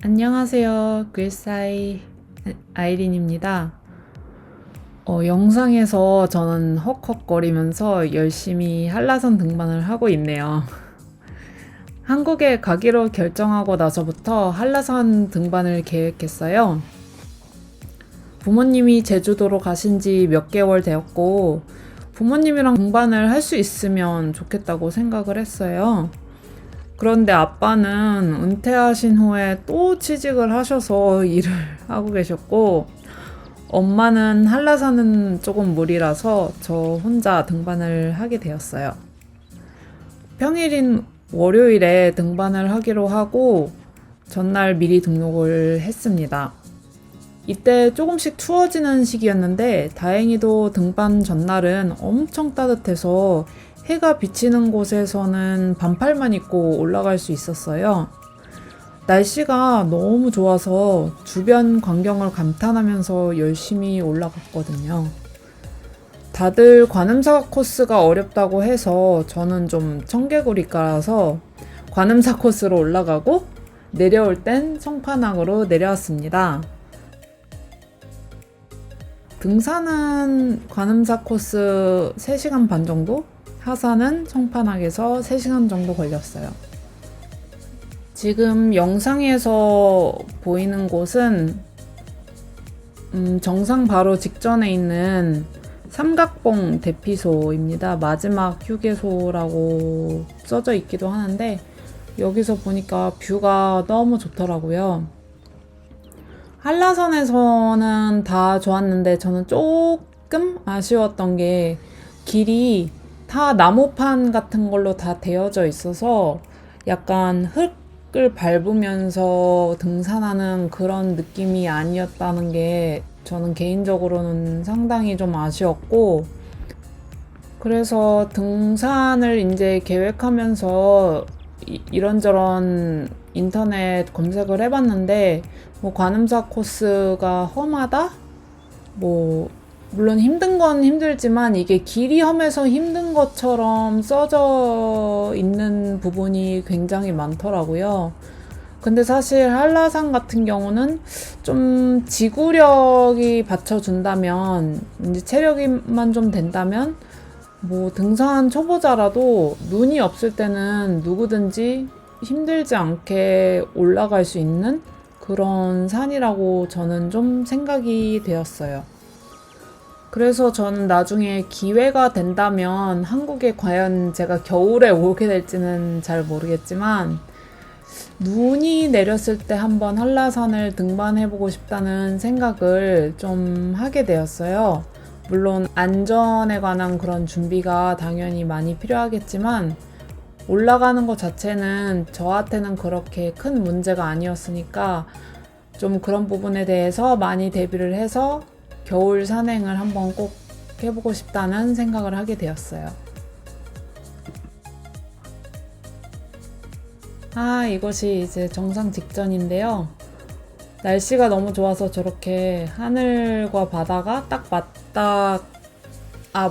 안녕하세요. 글사이 아이린입니다. 영상에서 저는 헉헉거리면서 열심히 한라산 등반을 하고 있네요. 한국에 가기로 결정하고 나서부터 한라산 등반을 계획했어요. 부모님이 제주도로 가신 지 몇 개월 되었고, 부모님이랑 등반을 할 수 있으면 좋겠다고 생각을 했어요. 그런데 아빠는 은퇴하신 후에 또 취직을 하셔서 일을 하고 계셨고, 엄마는 한라산은 조금 무리라서 저 혼자 등반을 하게 되었어요. 평일인 월요일에 등반을 하기로 하고, 전날 미리 등록을 했습니다. 이때 조금씩 추워지는 시기였는데, 다행히도 등반 전날은 엄청 따뜻해서 해가 비치는 곳에서는 반팔만 입고 올라갈 수 있었어요. 날씨가 너무 좋아서 주변 광경을 감탄하면서 열심히 올라갔거든요. 다들 관음사 코스가 어렵다고 해서 저는 좀 청개구리과라서 관음사 코스로 올라가고 내려올 땐 성판악으로 내려왔습니다. 등산은 관음사 코스 3시간 반 정도? 하산은 성판악에서 3시간 정도 걸렸어요. 지금 영상에서 보이는 곳은 정상 바로 직전에 있는 삼각봉 대피소입니다. 마지막 휴게소라고 써져 있기도 하는데 여기서 보니까 뷰가 너무 좋더라고요. 한라산에서는 다 좋았는데 저는 조금 아쉬웠던 게 길이 다 나무판 같은 걸로 다 되어져 있어서 약간 흙을 밟으면서 등산하는 그런 느낌이 아니었다는 게 저는 개인적으로는 상당히 좀 아쉬웠고, 그래서 등산을 이제 계획하면서 이런저런 인터넷 검색을 해봤는데, 뭐 관음사 코스가 험하다? 뭐 물론 힘든 건 힘들지만 이게 길이 험해서 힘든 것처럼 써져 있는 부분이 굉장히 많더라고요. 근데 사실 한라산 같은 경우는 좀 지구력이 받쳐준다면, 이제 체력이만 좀 된다면, 뭐 등산 초보자라도 눈이 없을 때는 누구든지 힘들지 않게 올라갈 수 있는 그런 산이라고 저는 좀 생각이 되었어요. 그래서 저는 나중에 기회가 된다면 한국에 과연 제가 겨울에 오게 될지는 잘 모르겠지만 눈이 내렸을 때 한번 한라산을 등반해보고 싶다는 생각을 좀 하게 되었어요. 물론 안전에 관한 그런 준비가 당연히 많이 필요하겠지만 올라가는 것 자체는 저한테는 그렇게 큰 문제가 아니었으니까 좀 그런 부분에 대해서 많이 대비를 해서 겨울 산행을 한번 꼭 해보고 싶다는 생각을 하게 되었어요. 이것이 이제 정상 직전인데요. 날씨가 너무 좋아서 저렇게 하늘과 바다가 딱 맞닿아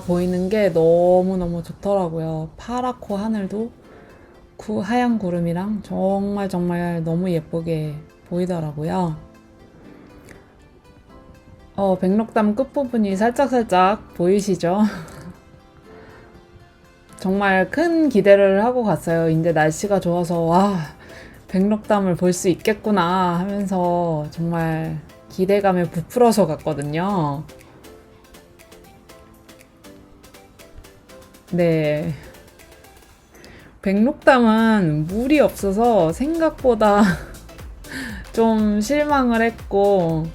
보이는 게 너무너무 좋더라고요. 파랗고 하늘도 하얀 구름이랑 정말 정말 너무 예쁘게 보이더라고요. 백록담 끝부분이 살짝살짝 보이시죠? 정말 큰 기대를 하고 갔어요. 이제 날씨가 좋아서 와, 백록담을 볼 수 있겠구나 하면서 정말 기대감에 부풀어서 갔거든요. 네. 백록담은 물이 없어서 생각보다 좀 실망을 했고,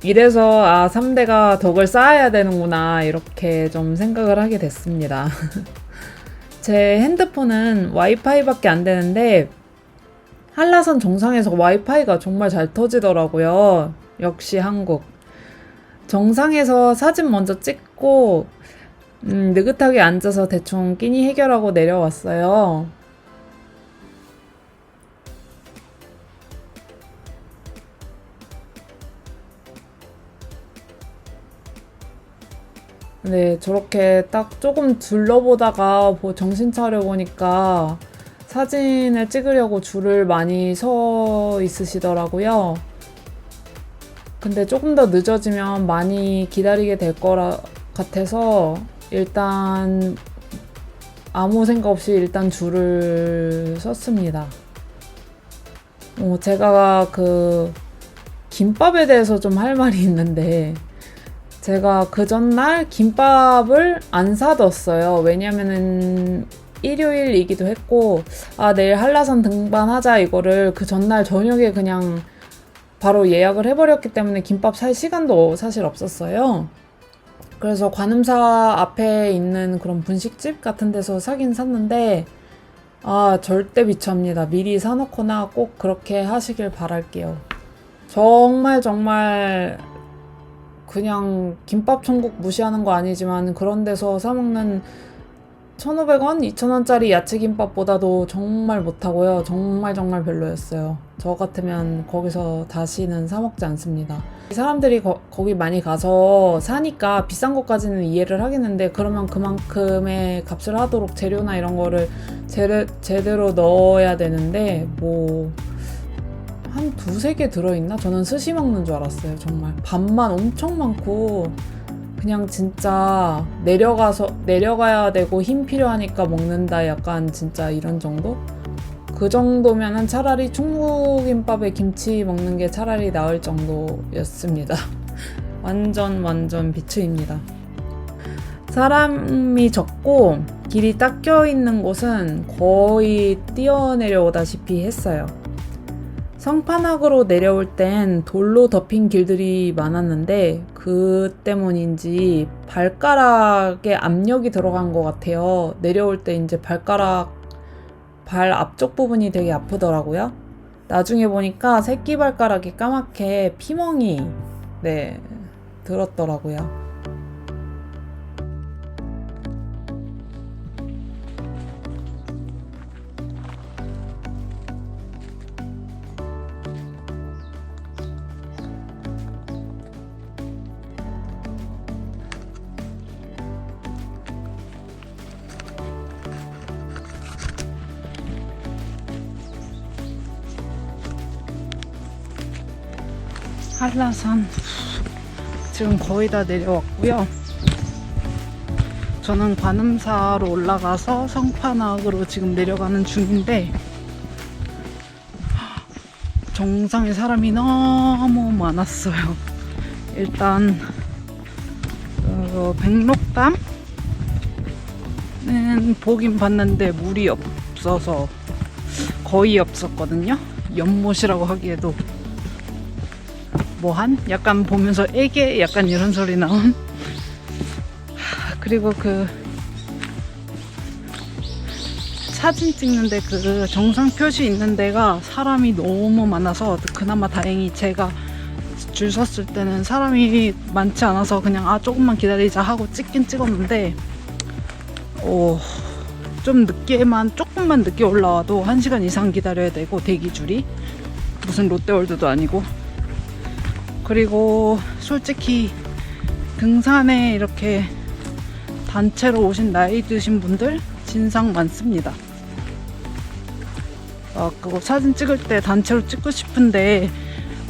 이래서 3대가 덕을 쌓아야 되는구나 이렇게 좀 생각을 하게 됐습니다. 제 핸드폰은 와이파이밖에 안 되는데 한라산 정상에서 와이파이가 정말 잘 터지더라고요. 역시 한국. 정상에서 사진 먼저 찍고 느긋하게 앉아서 대충 끼니 해결하고 내려왔어요. 네, 저렇게 딱 조금 둘러보다가 정신 차려 보니까 사진을 찍으려고 줄을 많이 서 있으시더라고요. 근데 조금 더 늦어지면 많이 기다리게 될 거라 같아서 일단 아무 생각 없이 일단 줄을 섰습니다. 제가 그 김밥에 대해서 좀 할 말이 있는데, 제가 그 전날 김밥을 안 사뒀어요. 왜냐면은 일요일이기도 했고, 내일 한라산 등반하자 이거를 그 전날 저녁에 그냥 바로 예약을 해버렸기 때문에 김밥 살 시간도 사실 없었어요. 그래서 관음사 앞에 있는 그런 분식집 같은 데서 사긴 샀는데, 절대 비추합니다. 미리 사놓거나 꼭 그렇게 하시길 바랄게요. 정말 그냥 김밥 천국 무시하는 거 아니지만 그런 데서 사먹는 1,500원, 2,000원짜리 야채김밥보다도 정말 못하고요. 정말 별로였어요. 저 같으면 거기서 다시는 사 먹지 않습니다. 사람들이 거기 많이 가서 사니까 비싼 것까지는 이해를 하겠는데, 그러면 그만큼의 값을 하도록 재료나 이런 거를 제대로 넣어야 되는데, 한 두세 개 들어있나? 저는 스시 먹는 줄 알았어요. 정말 밥만 엄청 많고, 그냥 진짜 내려가야 되고 힘 필요하니까 먹는다, 약간 진짜 이런 정도? 그 정도면은 차라리 충무김밥에 김치 먹는 게 차라리 나을 정도였습니다. 완전 비추입니다. 사람이 적고 길이 딱 껴있는 곳은 거의 뛰어내려오다시피 했어요. 성판악으로 내려올 땐 돌로 덮인 길들이 많았는데, 그 때문인지 발가락에 압력이 들어간 것 같아요. 내려올 때 이제 발 앞쪽 부분이 되게 아프더라고요. 나중에 보니까 새끼발가락이 까맣게 피멍이 들었더라고요. 한라산 지금 거의 다 내려왔고요. 저는 관음사로 올라가서 성판악으로 지금 내려가는 중인데, 정상에 사람이 너무 많았어요. 일단 백록담은 보긴 봤는데 물이 없어서 거의 없었거든요. 연못이라고 하기에도 약간 보면서 애게 약간 이런 소리 나온. 그리고 그 사진 찍는데 그 정상 표시 있는 데가 사람이 너무 많아서, 그나마 다행히 제가 줄 섰을 때는 사람이 많지 않아서 그냥 조금만 기다리자 하고 찍긴 찍었는데, 좀 조금만 늦게 올라와도 1시간 이상 기다려야 되고, 대기줄이 무슨 롯데월드도 아니고. 그리고 솔직히 등산에 이렇게 단체로 오신 나이 드신 분들 진상 많습니다. 그거 사진 찍을 때 단체로 찍고 싶은데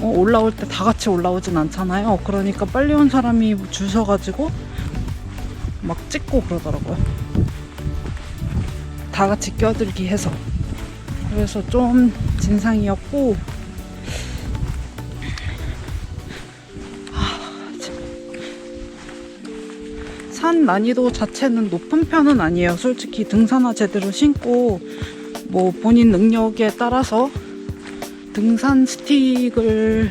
올라올 때 다 같이 올라오진 않잖아요. 그러니까 빨리 온 사람이 줄 서가지고 막 찍고 그러더라고요. 다 같이 껴들기 해서. 그래서 좀 진상이었고, 산 난이도 자체는 높은 편은 아니에요. 솔직히 등산화 제대로 신고 본인 능력에 따라서 등산 스틱을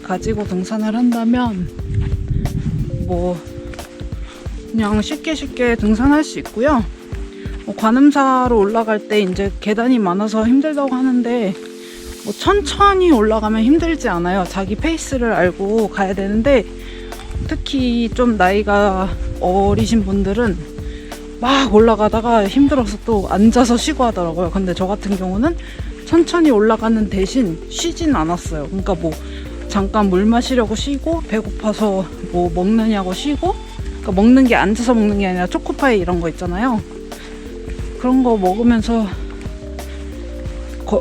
가지고 등산을 한다면 그냥 쉽게 등산할 수 있고요. 관음사로 올라갈 때 이제 계단이 많아서 힘들다고 하는데, 천천히 올라가면 힘들지 않아요. 자기 페이스를 알고 가야 되는데, 특히 좀 나이가 어리신 분들은 막 올라가다가 힘들어서 또 앉아서 쉬고 하더라고요. 근데 저 같은 경우는 천천히 올라가는 대신 쉬진 않았어요. 그러니까 잠깐 물 마시려고 쉬고, 배고파서 먹느냐고 쉬고, 그러니까 먹는 게 앉아서 먹는 게 아니라 초코파이 이런 거 있잖아요. 그런 거 먹으면서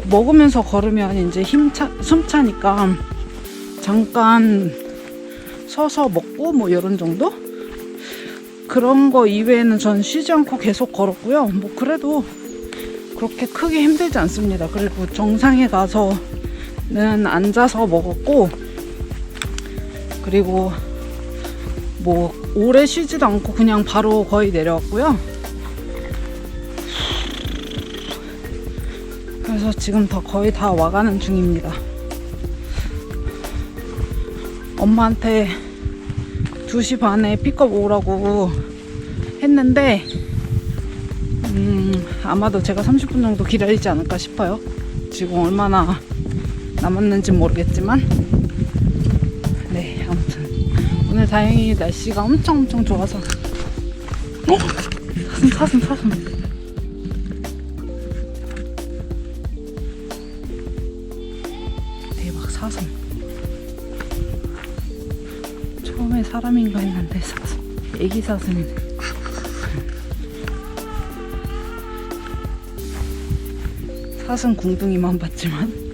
먹으면서 걸으면 이제 숨차니까 잠깐 서서 먹고 뭐 이런 정도? 그런 거 이외에는 전 쉬지 않고 계속 걸었고요. 뭐 그래도 그렇게 크게 힘들지 않습니다. 그리고 정상에 가서는 앉아서 먹었고, 그리고 뭐 오래 쉬지도 않고 그냥 바로 거의 내려왔고요. 그래서 지금 거의 다 와가는 중입니다. 엄마한테 2시 반에 픽업 오라고 했는데 아마도 제가 30분 정도 기다리지 않을까 싶어요. 지금 얼마나 남았는지 모르겠지만, 네, 아무튼 오늘 다행히 날씨가 엄청 좋아서 사슴 대박. 사슴 처음에 사람인가 했는데 사슴, 애기 사슴이네. 사슴 궁둥이만 봤지만